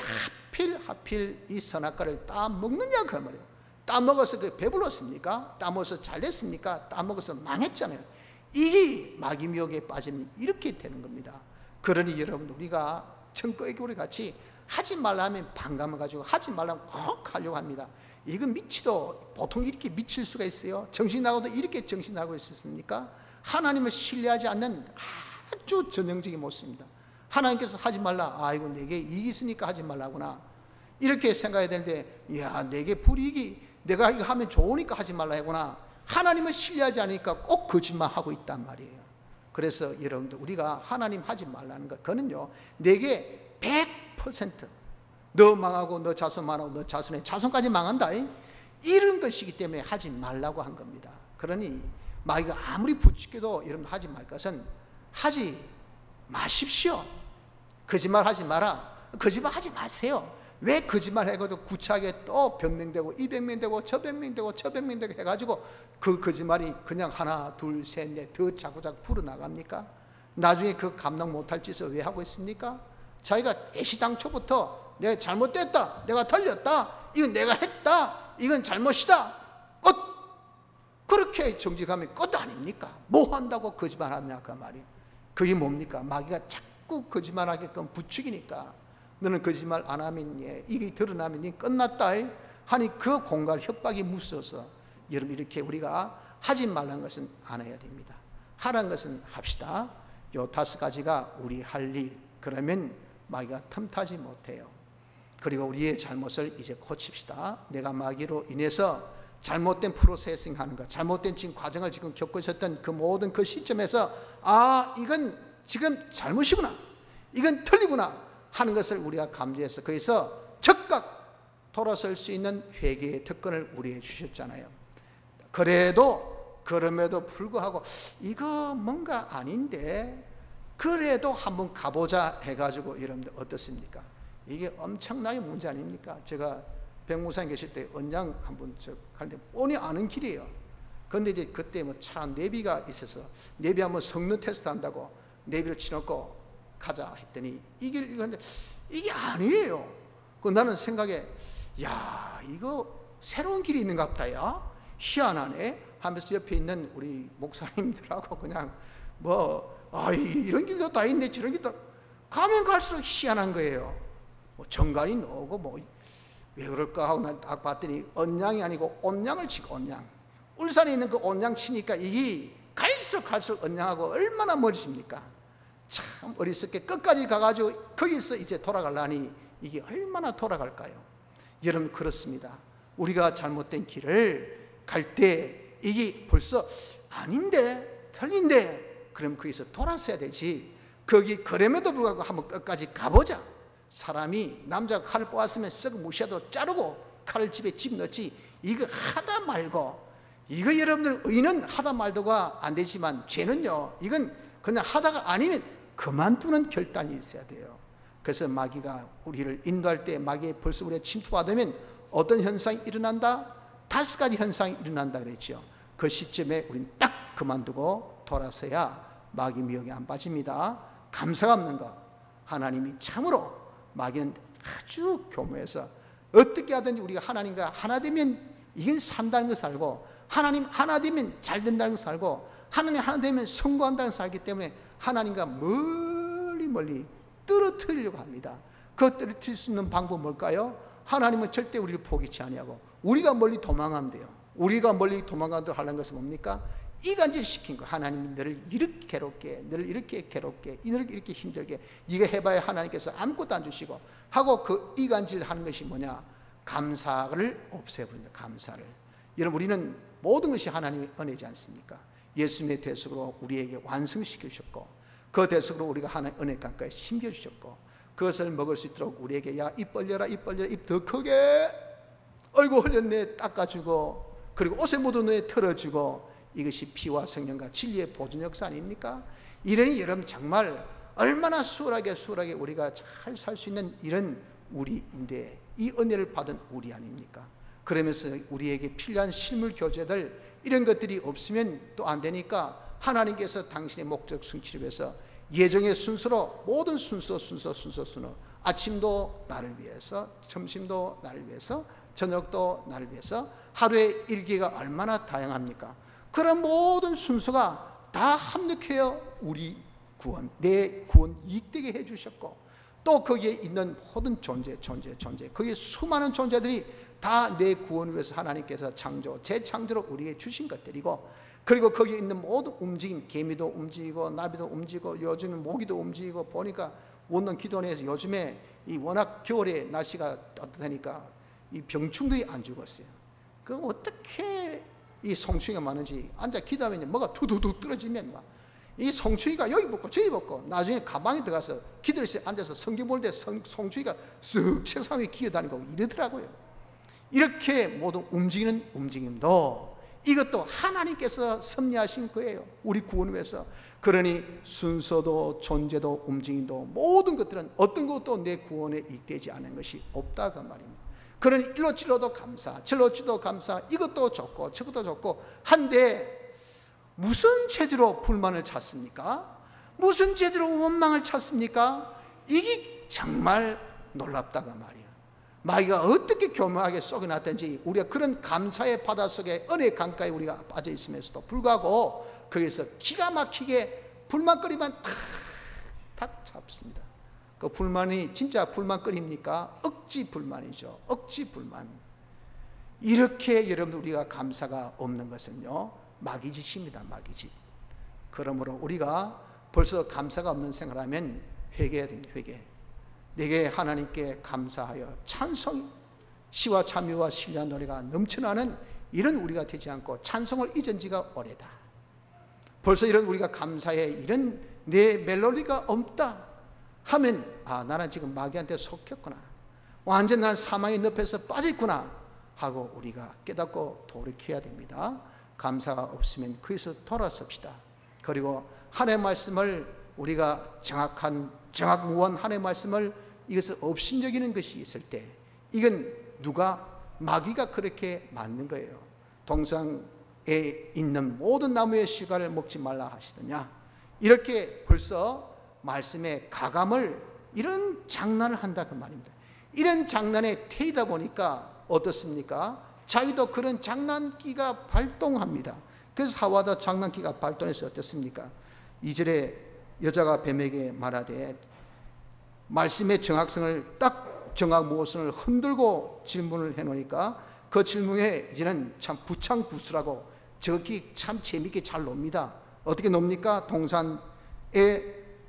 하필 이 선악과를 따먹느냐 그 말이에요. 따먹어서 그 배불렀습니까? 따먹어서 잘 됐습니까? 따먹어서 망했잖아요. 이게 마귀 미혹에 빠지면 이렇게 되는 겁니다. 그러니 여러분, 우리가 청거애교리 같이 하지 말라면 반감을 가지고 하지 말라면 꼭 하려고 합니다. 이건 미치도 보통 이렇게 미칠 수가 있어요? 정신 나고도 이렇게 정신 나고 있었습니까? 하나님을 신뢰하지 않는 아주 전형적인 모습입니다. 하나님께서 하지 말라, 아이고 내게 이익이 있으니까 하지 말라구나, 이렇게 생각해야 되는데, 야 내게 불이익이, 내가 이거 하면 좋으니까 하지 말라 하구나. 하나님을 신뢰하지 않으니까 꼭 거짓말하고 있단 말이에요. 그래서 여러분들, 우리가 하나님 하지 말라는 것, 그거는요 내게 100% 너 망하고 너 자손 망하고 너 자손의 자손까지 망한다, 이런 것이기 때문에 하지 말라고 한 겁니다. 그러니 마귀가 아무리 부추겨도 여러분 하지 말 것은 하지 마십시오. 거짓말 하지 마라. 거짓말 하지 마세요. 왜 거짓말 해가지고 구차하게 또 변명되고 200명 되고 저 100명 되고 저 100명 되고 해가지고 그 거짓말이 그냥 하나 둘 셋 넷 더 자꾸자꾸 풀어나갑니까? 나중에 그 감당 못할 짓을 왜 하고 있습니까? 자기가 애시당초부터 내가 잘못됐다, 내가 틀렸다, 이건 내가 했다, 이건 잘못이다, 끝! 그렇게 정직하면 끝 아닙니까? 뭐 한다고 거짓말하냐 그 말이에요. 그게 뭡니까? 마귀가 자꾸 거짓말하게끔 부추기니까, 너는 거짓말 안 하면 이게 드러나면 니 끝났다 하니 그 공갈 협박이 무서워서 여러분, 이렇게 우리가 하지 말라는 것은 안 해야 됩니다. 하라는 것은 합시다. 요 5가지가 우리 할 일, 그러면 마귀가 틈타지 못해요. 그리고 우리의 잘못을 이제 고칩시다. 내가 마귀로 인해서 잘못된 프로세싱 하는 것, 잘못된 지금 과정을 지금 겪고 있었던 그 모든 그 시점에서, 아 이건 지금 잘못이구나, 이건 틀리구나 하는 것을 우리가 감지해서 거기서 즉각 돌아설 수 있는 회개의 특권을 우리에게 주셨잖아요. 그럼에도 불구하고 이거 뭔가 아닌데 그래도 한번 가보자 해가지고, 여러분들 어떻습니까? 이게 엄청나게 문제 아닙니까? 제가 백무사님 계실 때 언양 한번 가는데 뻔히 아는 길이에요. 그런데 이제 그때 뭐 차 내비가 있어서 내비 한번 성능 테스트 한다고 내비를 치놓고 가자 했더니 이게 아니에요. 그 나는 생각에, 야 이거 새로운 길이 있는가 보다, 야 희한하네 하면서 옆에 있는 우리 목사님들하고 그냥 이런 길도 다 있네, 저런 길도, 가면 갈수록 희한한 거예요. 뭐 정갈이 나오고 뭐 왜 그럴까 하고 난 딱 봤더니 언양이 아니고 온양을 치고, 온양, 울산에 있는 그 온양 치니까 이게 갈수록 언양하고 얼마나 멀어집니까? 참 어리석게 끝까지 가가지고 거기서 이제 돌아가려니 이게 얼마나 돌아갈까요? 여러분, 그렇습니다. 우리가 잘못된 길을 갈 때 이게 벌써 아닌데 틀린데, 그럼 거기서 돌아서야 되지. 그럼에도 불구하고 한번 끝까지 가보자. 사람이 남자가 칼을 뽑았으면 썩 무시해도 자르고 칼을 집에 집넣지, 이거 하다 말고, 이거 여러분들 의는 하다 말도가 안 되지만 죄는요, 이건 그냥 하다가 아니면 그만두는 결단이 있어야 돼요. 그래서 마귀가 우리를 인도할 때, 마귀에 벌써 우리가 침투받으면 어떤 현상이 일어난다? 5가지 현상이 일어난다 그랬죠. 그 시점에 우리는 딱 그만두고 돌아서야 마귀 미혹에 안 빠집니다. 감사가 없는 것, 하나님이 참으로, 마귀는 아주 교묘해서 어떻게 하든지 우리가 하나님과 하나 되면 이건 산다는 것을 알고, 하나님 하나 되면 잘 된다는 것을 알고, 하나님 하나 되면 성공한다는 것을 알기 때문에 하나님과 멀리 떨어뜨리려고 합니다. 그 떨어뜨릴 수 있는 방법은 뭘까요? 하나님은 절대 우리를 포기치 아니하고 우리가 멀리 도망가면 돼요. 우리가 멀리 도망가도록 하는 것은 뭡니까? 이간질 시킨 거. 하나님이 너를 이렇게 괴롭게, 너를 이렇게 괴롭게, 너를 이렇게 힘들게, 네가 해봐야 하나님께서 아무것도 안 주시고 하고, 그 이간질 하는 것이 뭐냐? 감사를 없애버린다. 감사를. 여러분, 우리는 모든 것이 하나님의 은혜지 않습니까? 예수님의 대속으로 우리에게 완성시켜 주셨고, 그 대속으로 우리가 하나님의 은혜 강가에 심겨 주셨고, 그것을 먹을 수 있도록 우리에게, 야 입 벌려라, 입 벌려라, 입 더 크게, 얼굴 흘렸네 닦아주고, 그리고 옷의 모든 눈에 털어주고 이것이 피와 성령과 진리의 보존 역사 아닙니까? 이러니 여러분 정말 얼마나 수월하게 우리가 잘 살 수 있는 이런 우리인데 이 은혜를 받은 우리 아닙니까? 그러면서 우리에게 필요한 실물 교제들 이런 것들이 없으면 또 안 되니까 하나님께서 당신의 목적 성취를 위해서 예정의 순서로 모든 순서 아침도 나를 위해서, 점심도 나를 위해서, 저녁도 나를 위해서, 하루의 일기가 얼마나 다양합니까? 그런 모든 순서가 다 합력해요 우리 구원, 내 구원 이익되게 해주셨고, 또 거기에 있는 모든 존재 거기에 수많은 존재들이 다 내 구원을 위해서 하나님께서 재창조로 우리에게 주신 것들이고, 그리고 거기에 있는 모든 움직임, 개미도 움직이고 나비도 움직이고 요즘은 모기도 움직이고, 보니까 원룸 기도원에서 요즘에 이 워낙 겨울에 날씨가 따뜻하니까 이 병충들이 안 죽었어요. 그 어떻게 이 송충이가 많은지, 앉아 기도하면 뭐가 두두두 떨어지면 막 이 송충이가 여기 붙고 저기 붙고, 나중에 가방에 들어가서 기도를 앉아서 성경 볼 때 송충이가 쓱 책상 위에 기어다니고 이러더라고요. 이렇게 모든 움직이는 움직임도 이것도 하나님께서 섭리하신 거예요 우리 구원을 위해서. 그러니 순서도 존재도 움직임도 모든 것들은 어떤 것도 내 구원에 이익되지 않은 것이 없다고 말입니다. 그러니 일로 찔러도 감사, 절로 찔러도 감사, 이것도 좋고 저것도 좋고 한데 무슨 죄로 불만을 찾습니까? 무슨 죄로 원망을 찾습니까? 이게 정말 놀랍다고 말이에요. 마귀가 어떻게 교묘하게 쏘겨놨든지 우리가 그런 감사의 바다 속에 은혜의 강가에 우리가 빠져 있으면서도 불구하고 거기서 기가 막히게 불만거리만 탁 잡습니다. 그 불만이 진짜 불만거리입니까? 억지 불만이죠. 억지 불만. 이렇게 여러분 우리가 감사가 없는 것은요 마귀짓입니다. 마귀짓. 그러므로 우리가 벌써 감사가 없는 생활하면 회개해야 됩니다. 회개. 내게 하나님께 감사하여 찬송, 시와 찬미와 신뢰한 노래가 넘쳐나는 이런 우리가 되지 않고 찬송을 잊은 지가 오래다. 벌써 이런 우리가 감사해 이런 내 멜로디가 없다 하면 나는 지금 마귀한테 속혔구나, 완전 나는 사망의 늪에서 빠졌구나 하고 우리가 깨닫고 돌이켜야 됩니다. 감사가 없으면 거기서 돌아섭시다. 그리고 하나님의 말씀을 우리가 정확무원 하나님의 말씀을 이것을 업신여기는 것이 있을 때 이건 마귀가 그렇게 만든 거예요. 동상에 있는 모든 나무의 실과를 먹지 말라 하시더냐, 이렇게 벌써 말씀의 가감을 이런 장난을 한다 그 말입니다. 이런 장난에 태이다 보니까 어떻습니까? 자기도 그런 장난기가 발동합니다. 그래서 하와도 장난기가 발동해서 어떻습니까? 2절에 여자가 뱀에게 말하되 말씀의 정확성을 딱 정확 모순을 흔들고 질문을 해놓으니까 그 질문에 이제는 참 부창부수라고 저기 참 재밌게 잘 놉니다. 어떻게 놉니까?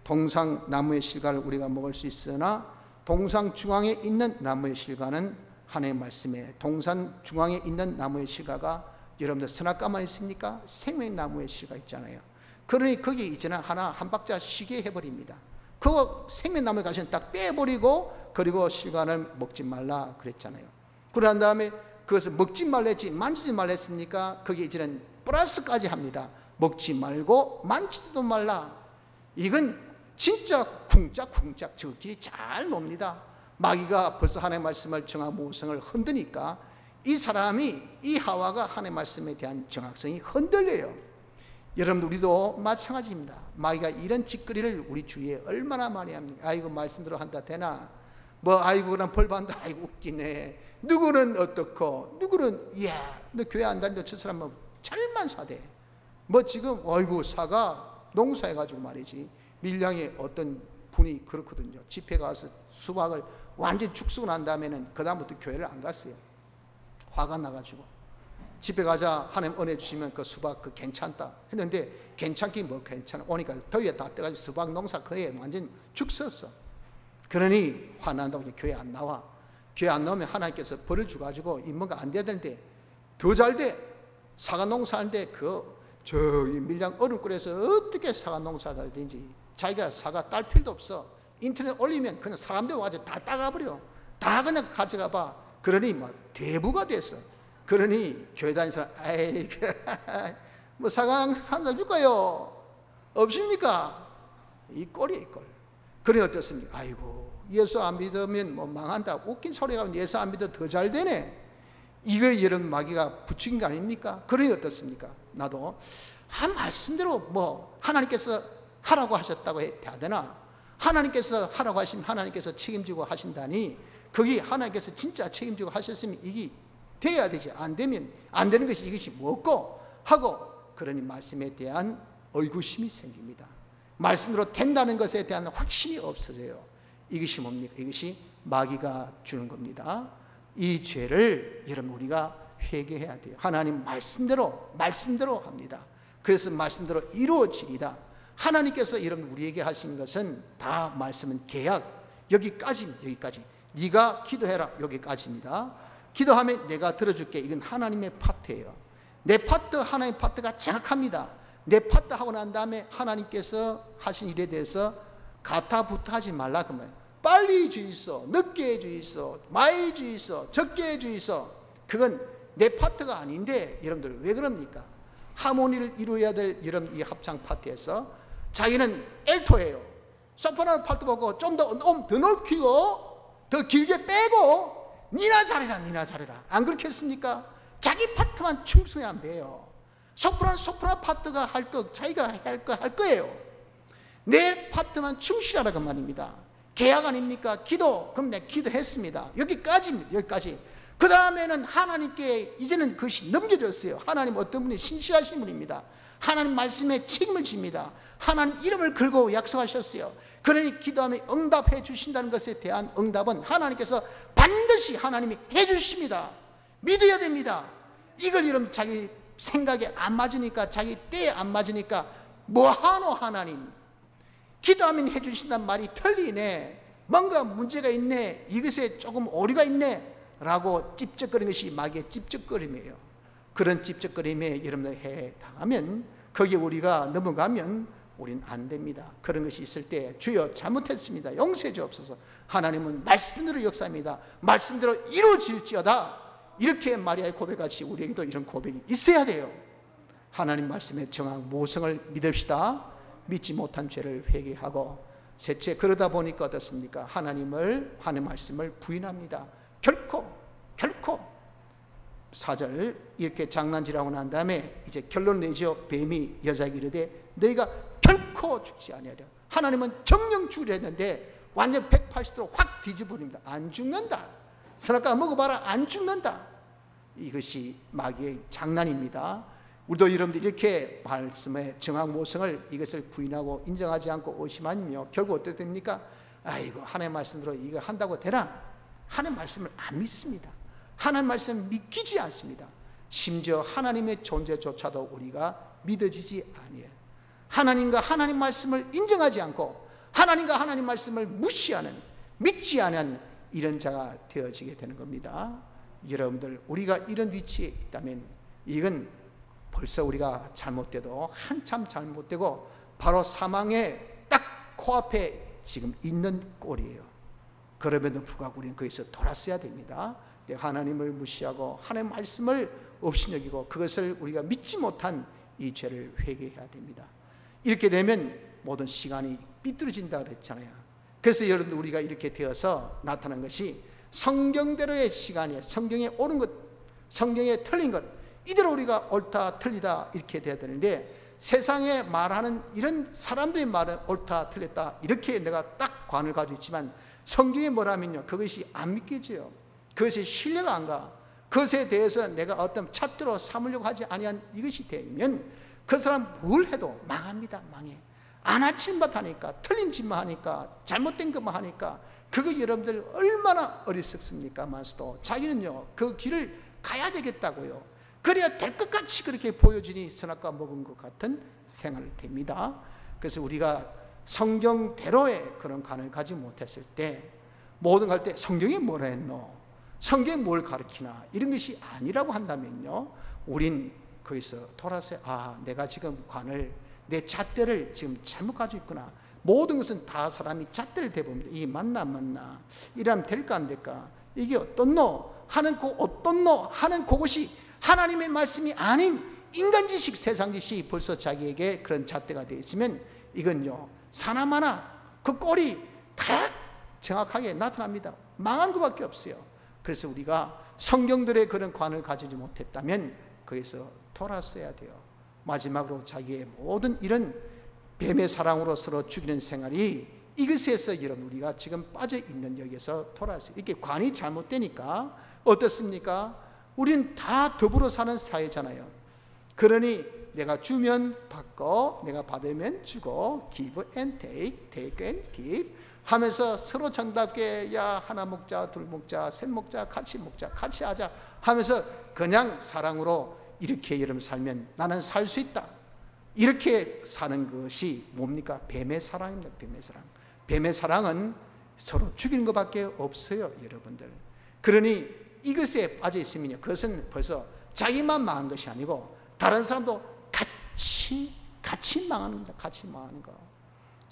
동상나무의 실과를 우리가 먹을 수 있으나 동상 중앙에 있는 나무의 실과는 하나님의 말씀에, 동산 중앙에 있는 나무의 실과가 여러분들 선악과만 있습니까? 생명나무의 실과 있잖아요. 그러니 거기 이제는 한 박자 쉬게 해버립니다. 그거 생명나무에 가시는 딱 빼버리고, 그리고 실과는 먹지 말라 그랬잖아요. 그런 다음에 그것을 먹지 말랬지 만지지 말랬습니까? 거기 이제는 플러스까지 합니다. 먹지 말고 만지지도 말라. 이건 진짜 쿵짝쿵짝 저끼리 잘 놉니다. 마귀가 벌써 하나님의 말씀을 정확무성을 흔드니까 이 하와가 하나님의 말씀에 대한 정확성이 흔들려요. 여러분 우리도 마찬가지입니다. 마귀가 이런 짓거리를 우리 주위에 얼마나 많이 합니까? 아이고 말씀대로 한다 되나? 아이고 그럼 벌받는다. 아이고 웃기네. 누구는 어떻고, 누구는 너 교회 안 다니는데 저 사람 잘만 사대. 지금 아이고 사과 농사해가지고 말이지, 밀양에 어떤 분이 그렇거든요. 집회 가서 수박을 완전히 죽수고 난 다음에는 그 다음부터 교회를 안 갔어요. 화가 나가지고 집에 가자, 하나님 은혜 주시면 그 수박 괜찮다 했는데 괜찮긴 괜찮아. 오니까 더위에 다 떠가지고 수박 농사 거의 완전 죽었어. 그러니 화난다고 교회 안 나와. 교회 안 나오면 하나님께서 벌을 주가지고 뭔가 안 돼야 되는데 더 잘 돼. 사과 농사하는데 저기 밀양 얼음굴에서 어떻게 사과 농사가 되는지, 자기가 사과 딸 필요도 없어. 인터넷 올리면 그냥 사람들 와서 다 따가버려. 다 그냥 가져가 봐. 그러니 대부가 됐어. 그러니 교회 다니는 사람, 에이, 뭐 사강 산사 줄까요? 없습니까? 이 꼴이에요, 이 꼴. 그러니 어떻습니까? 아이고, 예수 안 믿으면 뭐 망한다. 웃긴 소리가 예수 안 믿어 더 잘 되네. 이거 이런 마귀가 부추긴 거 아닙니까? 그러니 어떻습니까? 나도 한 말씀대로 뭐 하나님께서 하라고 하셨다고 해야 되나? 하나님께서 하라고 하시면 하나님께서 책임지고 하신다니, 거기 하나님께서 진짜 책임지고 하셨으면 이게 돼야 되지. 안 되면 안 되는 것이 이것이 뭐고 하고, 그러니 말씀에 대한 의구심이 생깁니다. 말씀으로 된다는 것에 대한 확신이 없어져요. 이것이 뭡니까? 이것이 마귀가 주는 겁니다. 이 죄를 여러분 우리가 회개해야 돼요. 하나님 말씀대로 합니다. 그래서 말씀대로 이루어지리다. 하나님께서 여러분 우리에게 하신 것은 다 말씀은 계약, 여기까지입니다. 여기까지. 네가 기도해라, 여기까지입니다. 기도하면 내가 들어줄게. 이건 하나님의 파트예요. 내 파트, 하나님의 파트가 정확합니다. 내 파트 하고 난 다음에 하나님께서 하신 일에 대해서 가타부타 하지 말라. 그러면 빨리 주이소, 늦게 주이소, 많이 주이소, 적게 주이소, 그건 내 파트가 아닌데 여러분들 왜 그럽니까? 하모니를 이루어야 될 여러분 이 합창 파트에서 자기는 엘토예요. 소프라노 파트 보고 좀 더 넓히고 더 길게 빼고 니나 잘해라. 안 그렇겠습니까? 자기 파트만 충성하면 돼요. 소프라노 파트가 할 거 자기가 할 거예요. 내 파트만 충실하라 그 말입니다. 계약 아닙니까? 기도. 그럼 내가 기도했습니다. 여기까지입니다. 여기까지. 그 다음에는 하나님께 이제는 그것이 넘겨졌어요. 하나님 어떤 분이 신실하신 분입니다. 하나님 말씀에 책임을 집니다. 하나님 이름을 걸고 약속하셨어요. 그러니 기도하면 응답해 주신다는 것에 대한 응답은 하나님께서 반드시 하나님이 해 주십니다. 믿어야 됩니다. 이걸 여러분 자기 생각에 안 맞으니까, 자기 때에 안 맞으니까 뭐하노 하나님, 기도하면 해 주신다는 말이 틀리네, 뭔가 문제가 있네, 이것에 조금 오류가 있네 라고 찝쩍거리는 것이 마귀의 찝쩍거림이에요. 그런 찝쩍거림에 여러분들 해당하면, 거기에 우리가 넘어가면 우리는 안 됩니다. 그런 것이 있을 때 주여 잘못했습니다, 용서해 주옵소서. 하나님은 말씀대로 역사합니다. 말씀대로 이루어질지어다. 이렇게 마리아의 고백같이 우리에게도 이런 고백이 있어야 돼요. 하나님 말씀의 정확 모성을 믿읍시다. 믿지 못한 죄를 회개하고, 셋째, 그러다 보니까 어떻습니까? 하나님 말씀을 부인합니다. 결코 4절 이렇게 장난질하고 난 다음에 이제 결론 내죠. 뱀이 여자에게 이르되 너희가 결코 죽지 아니하리라. 하나님은 정령 죽으려 했는데 완전 180도로 확 뒤집어버립니다. 안 죽는다. 선악과 먹어봐라, 안 죽는다. 이것이 마귀의 장난입니다. 우리도 여러분들이 이렇게 말씀의 정확 모성을, 이것을 부인하고 인정하지 않고 의심하며 결국 어떻게 됩니까? 아이고, 하나님의 말씀대로 이거 한다고 되나? 하나님의 말씀을 안 믿습니다. 하나님의 말씀을 믿기지 않습니다. 심지어 하나님의 존재조차도 우리가 믿어지지 아니해요. 하나님과 하나님 말씀을 인정하지 않고 하나님과 하나님 말씀을 무시하는, 믿지 않은 이런 자가 되어지게 되는 겁니다. 여러분들, 우리가 이런 위치에 있다면 이건 벌써 우리가 잘못돼도 한참 잘못되고 바로 사망의 딱 코앞에 지금 있는 꼴이에요. 그럼에도 불구하고 우리는 거기서 돌아서야 됩니다. 내가 하나님을 무시하고 하나님의 말씀을 업신여기고 그것을 우리가 믿지 못한 이 죄를 회개해야 됩니다. 이렇게 되면 모든 시간이 삐뚤어진다 그랬잖아요. 그래서 여러분들, 우리가 이렇게 되어서 나타난 것이 성경대로의 시간이에요. 성경에 옳은 것, 성경에 틀린 것, 이대로 우리가 옳다 틀리다 이렇게 돼야 되는데, 세상에 말하는 이런 사람들의 말은 옳다 틀렸다 이렇게 내가 딱 관을 가지고 있지만 성경이 뭐라면요, 그것이 안 믿겨져요. 그것이 신뢰가 안 가. 그것에 대해서 내가 어떤 잣대로 삼으려고 하지 아니한 이것이 되면 그 사람 뭘 해도 망합니다. 망해. 안 할 짓만 하니까, 틀린 짓만 하니까, 잘못된 것만 하니까, 그거 여러분들 얼마나 어리석습니까? 만수도 자기는요 그 길을 가야 되겠다고요. 그래야 될 것 같이 그렇게 보여지니 선악과 먹은 것 같은 생활을 됩니다. 그래서 우리가 성경대로의 그런 간을 가지 못했을 때, 모든 갈 때 성경이 뭐라 했노? 성경이 뭘 가르치나? 이런 것이 아니라고 한다면요, 우린 거기서 돌아서, 아, 내가 지금 관을, 내 잣대를 지금 잘못 가지고 있구나. 모든 것은 다 사람이 잣대를 대봅니다. 이게 맞나 안 맞나? 이러면 될까 안 될까? 이게 어떻노? 하는 그 어떤 너 하는 그것이 하나님의 말씀이 아닌 인간 지식, 세상 지식이 벌써 자기에게 그런 잣대가 되어 있으면 이건요 사나마나 그 꼴이 다 정확하게 나타납니다. 망한 것밖에 없어요. 그래서 우리가 성경들의 그런 관을 가지지 못했다면 거기서 돌아서야 돼요. 마지막으로 자기의 모든 이런 뱀의 사랑으로 서로 죽이는 생활이 이것에서 여러분 우리가 지금 빠져있는 여기에서 돌아서요. 이렇게 관이 잘못되니까 어떻습니까? 우리는 다 더불어 사는 사회잖아요. 그러니 내가 주면 받고 내가 받으면 주고 give and take, take and give 하면서 서로 정답게 야 하나 먹자 둘 먹자 셋 먹자 같이 먹자 같이 하자 하면서 그냥 사랑으로 이렇게 여러분 살면 나는 살 수 있다. 이렇게 사는 것이 뭡니까? 뱀의 사랑입니다. 뱀의 사랑. 뱀의 사랑은 서로 죽이는 것밖에 없어요, 여러분들. 그러니 이것에 빠져 있으면요, 그것은 벌써 자기만 망한 것이 아니고 다른 사람도 같이 망하는 겁니다. 같이 망하는 거.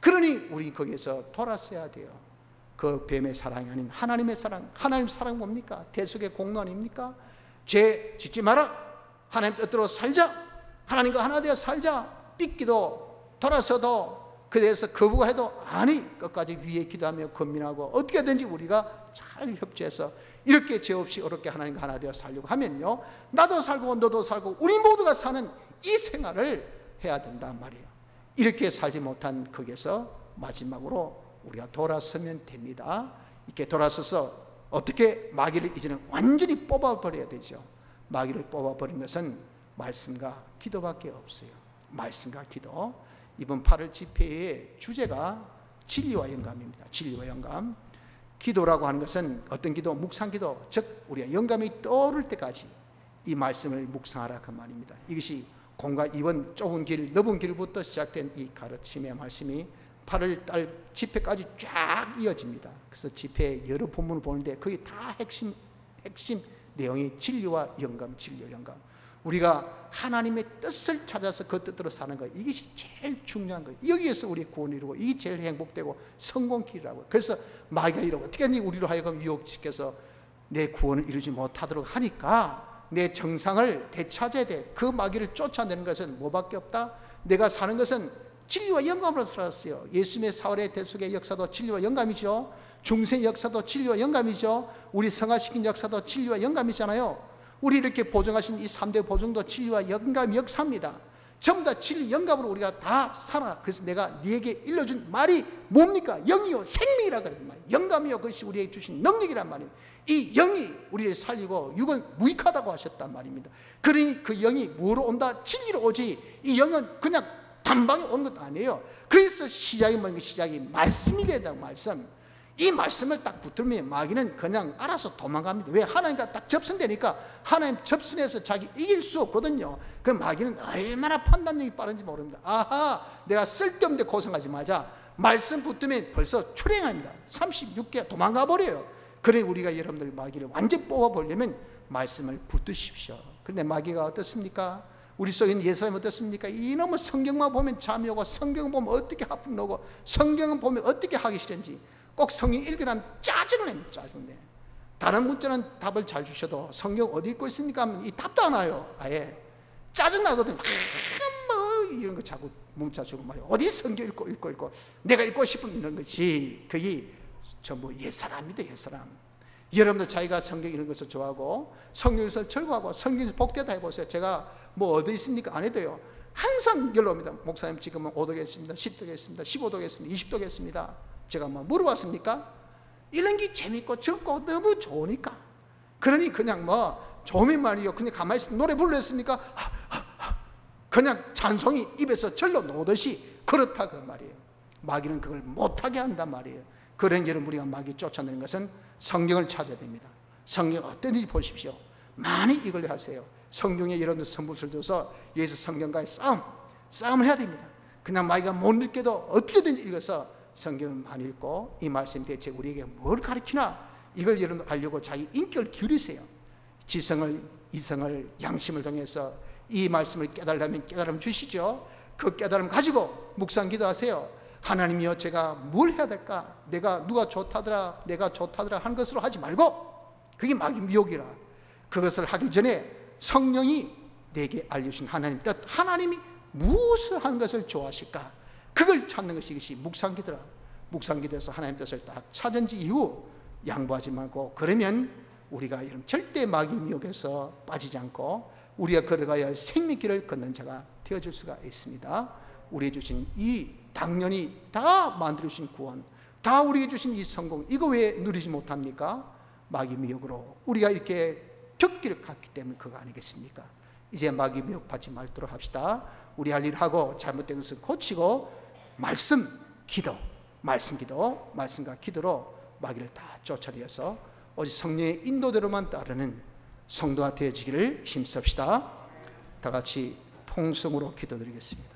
그러니 우리 거기에서 돌아서야 돼요. 그 뱀의 사랑이 아닌 하나님의 사랑. 하나님 사랑 뭡니까? 대속의 공로 아닙니까? 죄 짓지 마라. 하나님 뜻대로 살자. 하나님과 하나 되어 살자. 삐끼도 돌아서도 그에 대해서 거부가 해도 아니 끝까지 위에 기도하며 건민하고 어떻게든지 우리가 잘 협조해서 이렇게 죄 없이 어렵게 하나님과 하나 되어 살려고 하면요, 나도 살고 너도 살고 우리 모두가 사는 이 생활을 해야 된단 말이에요. 이렇게 살지 못한 거기에서 마지막으로 우리가 돌아서면 됩니다. 이렇게 돌아서서 어떻게 마귀를 이제는 완전히 뽑아버려야 되죠. 마귀를 뽑아버린 것은 말씀과 기도밖에 없어요. 말씀과 기도. 이번 8월 집회의 주제가 진리와 영감입니다. 진리와 영감. 기도라고 하는 것은 어떤 기도? 묵상기도. 즉 우리가 영감이 떠오를 때까지 이 말씀을 묵상하라 그 말입니다. 이것이 공과 이번 좁은 길, 넓은 길부터 시작된 이 가르침의 말씀이 8월 달 집회까지 쫙 이어집니다. 그래서 집회 여러 본문을 보는데 거기 다 핵심 내용이 진리와 영감, 진리와 영감. 우리가 하나님의 뜻을 찾아서 그 뜻대로 사는 것, 이것이 제일 중요한 거예요. 여기에서 우리의 구원을 이루고 이게 제일 행복되고 성공길이라고요. 그래서 마귀가 이러고 어떻게 우리로 하여금 유혹시켜서 내 구원을 이루지 못하도록 하니까 내 정상을 되찾아야 돼. 그 마귀를 쫓아내는 것은 뭐밖에 없다? 내가 사는 것은 진리와 영감으로 살았어요. 예수님의 사월의 대속의 역사도 진리와 영감이죠. 중세 역사도 진리와 영감이죠. 우리 성화시킨 역사도 진리와 영감이잖아요. 우리 이렇게 보증하신 이 3대 보증도 진리와 영감 역사입니다. 전부 다 진리 영감으로 우리가 다 살아. 그래서 내가 네게 일러준 말이 뭡니까? 영이요 생명이라 그랬단 말이에요. 영감이요 그것이 우리에게 주신 능력이란 말입니다. 이 영이 우리를 살리고 육은 무익하다고 하셨단 말입니다. 그러니 그 영이 뭐로 온다? 진리로 오지. 이 영은 그냥 단방에 오는 것도 아니에요. 그래서 시작이 뭔가 시작이 말씀이 된다고. 말씀. 이 말씀을 딱 붙들면 마귀는 그냥 알아서 도망갑니다. 왜? 하나님과 딱 접선되니까 하나님 접선해서 자기 이길 수 없거든요. 그 마귀는 얼마나 판단력이 빠른지 모릅니다. 아하, 내가 쓸데없는데 고생하지 말자. 말씀 붙으면 벌써 출행합니다. 36개 도망가 버려요. 그래 우리가 여러분들 마귀를 완전 뽑아보려면 말씀을 붙드십시오. 그런데 마귀가 어떻습니까? 우리 속에 있는 옛사람이 어떻습니까? 이놈의 성경만 보면 잠이 오고 성경 보면 어떻게 하품 나고 성경을 보면 어떻게 하기 싫은지 꼭 성경 읽으라면 짜증을 냅니다. 짜증내. 다른 문자는 답을 잘 주셔도 성경 어디 읽고 있습니까? 하면 이 답도 안 와요. 아예 짜증나거든요. 뭐 이런 거 자꾸 문자 주고 말이에요. 어디 성경 읽고 내가 읽고 싶은 이런 것이 그게 전부 옛사람입니다. 옛사람. 여러분들 자기가 성경 읽는 것을 좋아하고 성경에서 절구하고 성경에서 복되다 해보세요. 제가 뭐 어디 있습니까? 안 해도요. 항상 연락옵니다. 목사님 지금은 5도겠습니다. 10도겠습니다. 15도겠습니다. 20도겠습니다. 제가 뭐 물어봤습니까? 이런 게 재밌고 젊고 너무 좋으니까. 그러니 그냥 뭐 좋으면 말이요. 그냥 가만히 있으면 노래 불렀습니까? 그냥 찬송이 입에서 절로 놓듯이 그렇다 그 말이에요. 마귀는 그걸 못하게 한단 말이에요. 그런 여러분 우리가 마귀 쫓아내는 것은 성경을 찾아야 됩니다. 성경 어떤지 보십시오. 많이 이걸 하세요. 성경에 이런 선물을 줘서 여기서 성경과의 싸움을 해야 됩니다. 그냥 마귀가 못 읽게도 어떻게든지 읽어서 성경을 많이 읽고 이 말씀 대체 우리에게 뭘 가르치나 이걸 여러분 알려고 자기 인격을 기울이세요. 지성을 이성을 양심을 통해서 이 말씀을 깨달으면 깨달음 주시죠. 그 깨달음 가지고 묵상 기도하세요. 하나님이여 제가 뭘 해야 될까? 내가 누가 좋다더라 내가 좋다더라 하는 것으로 하지 말고 그게 마귀 미혹이라. 그것을 하기 전에 성령이 내게 알려주신 하나님 뜻, 하나님이 무엇을 하는 것을 좋아하실까, 그걸 찾는 것이 이것이 묵상기도라. 묵상기도에서 하나님 뜻을 딱 찾은 지 이후 양보하지 말고, 그러면 우리가 이런 절대 마귀 미혹에서 빠지지 않고 우리가 걸어가야 할 생명길을 걷는 자가 되어줄 수가 있습니다. 우리에게 주신 이 당연히 다 만들어주신 구원, 다 우리에게 주신 이 성공, 이거 왜 누리지 못합니까? 마귀 미혹으로 우리가 이렇게 벽길을 갔기 때문에 그거 아니겠습니까? 이제 마귀 미혹 받지 말도록 합시다. 우리 할 일 하고 잘못된 것을 고치고 말씀 기도, 말씀과 기도로 마귀를 다 쫓아내서 오직 성령의 인도대로만 따르는 성도가 되어지기를 힘씁시다. 다 같이 통성으로 기도드리겠습니다.